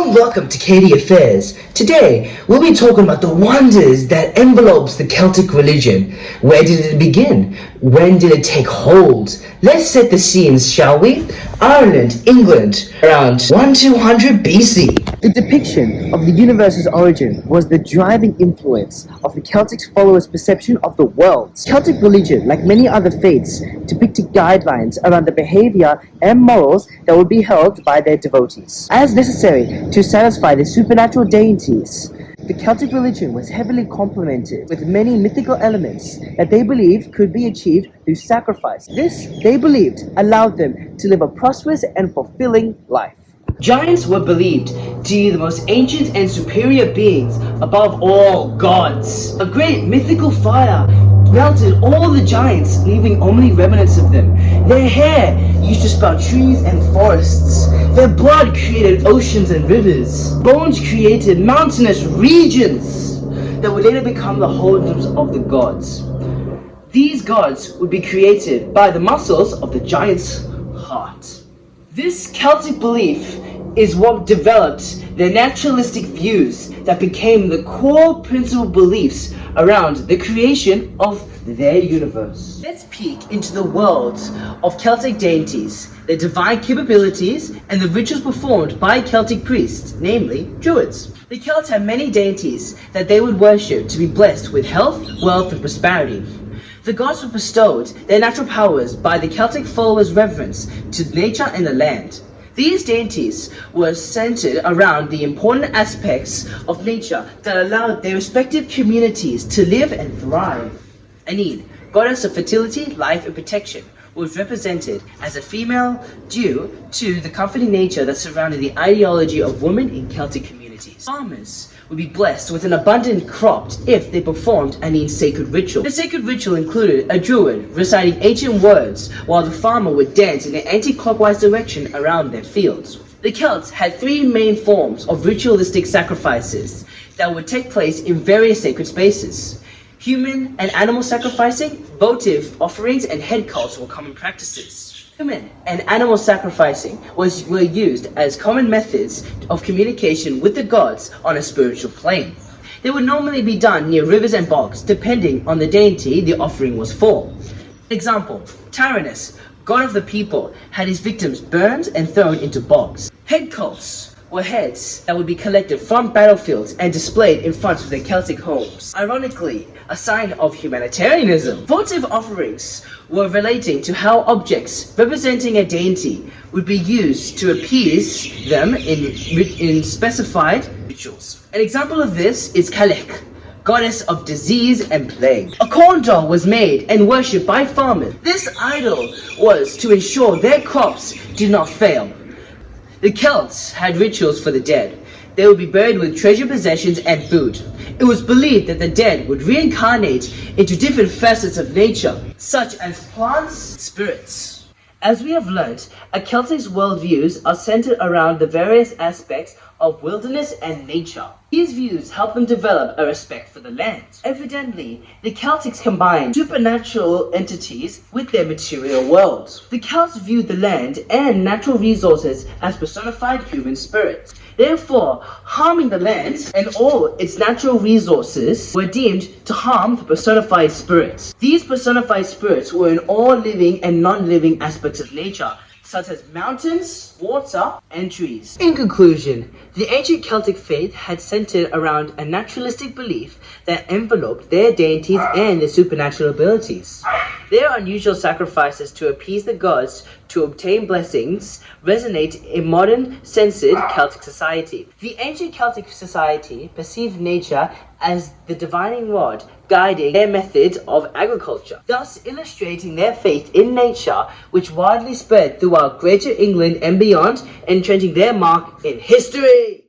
Hello and welcome to KD Affairs. Today, we'll be talking about the wonders that envelopes the Celtic religion. Where did it begin? When did it take hold? Let's set the scenes, shall we? Ireland, England, around 1200 BC. The depiction of the universe's origin was the driving influence of the Celtic followers' perception of the world. Celtic religion, like many other faiths, depicted guidelines around the behavior and morals that would be held by their devotees. As necessary to satisfy the supernatural deities, the Celtic religion was heavily complemented with many mythical elements that they believed could be achieved through sacrifice. This, they believed, allowed them to live a prosperous and fulfilling life. Giants were believed to be the most ancient and superior beings above all gods. A great mythical fire melted all the giants, leaving only remnants of them. Their hair used to spout trees and forests. Their blood created oceans and rivers. Bones created mountainous regions that would later become the homes of the gods. These gods would be created by the muscles of the giant's heart. This Celtic belief is what developed their naturalistic views that became the core principal beliefs around the creation of their universe. Let's peek into the world of Celtic deities, their divine capabilities, and the rituals performed by Celtic priests, namely Druids. The Celts had many deities that they would worship to be blessed with health, wealth, and prosperity. The gods were bestowed their natural powers by the Celtic followers' reverence to nature and the land. These deities were centered around the important aspects of nature that allowed their respective communities to live and thrive. Enid, goddess of fertility, life, and protection, was represented as a female due to the comforting nature that surrounded the ideology of women in Celtic communities. Farmers would be blessed with an abundant crop if they performed Enid's sacred ritual. The sacred ritual included a druid reciting ancient words while the farmer would dance in an anti-clockwise direction around their fields. The Celts had three main forms of ritualistic sacrifices that would take place in various sacred spaces. Human and animal sacrificing, votive offerings, and head cults were common practices. Human and animal sacrificing were used as common methods of communication with the gods on a spiritual plane. They would normally be done near rivers and bogs, depending on the deity the offering was for. Example, Tyrannus, god of the people, had his victims burned and thrown into bogs. Head cults were heads that would be collected from battlefields and displayed in front of their Celtic homes. Ironically, a sign of humanitarianism. Votive offerings were relating to how objects representing a deity would be used to appease them in specified rituals. An example of this is Celtic, goddess of disease and plague. A corn dog was made and worshipped by farmers. This idol was to ensure their crops did not fail. The Celts had rituals for the dead. They would be buried with treasured possessions and food. It was believed that the dead would reincarnate into different facets of nature, such as plants, spirits. As we have learnt, a Celtic's worldviews are centered around the various aspects of wilderness and nature. These views help them develop a respect for the land. Evidently, the Celtics combined supernatural entities with their material world. The Celts viewed the land and natural resources as personified human spirits. Therefore, harming the land and all its natural resources were deemed to harm the personified spirits. These personified spirits were in all living and non-living aspects of nature, such as mountains, water, and trees. In conclusion, the ancient Celtic faith had centered around a naturalistic belief that enveloped their deities and their supernatural abilities. Their unusual sacrifices to appease the gods to obtain blessings resonate in modern, censored Celtic society. The ancient Celtic society perceived nature as the divining rod guiding their method of agriculture, thus illustrating their faith in nature, which widely spread throughout Greater England and beyond, entrenching their mark in history.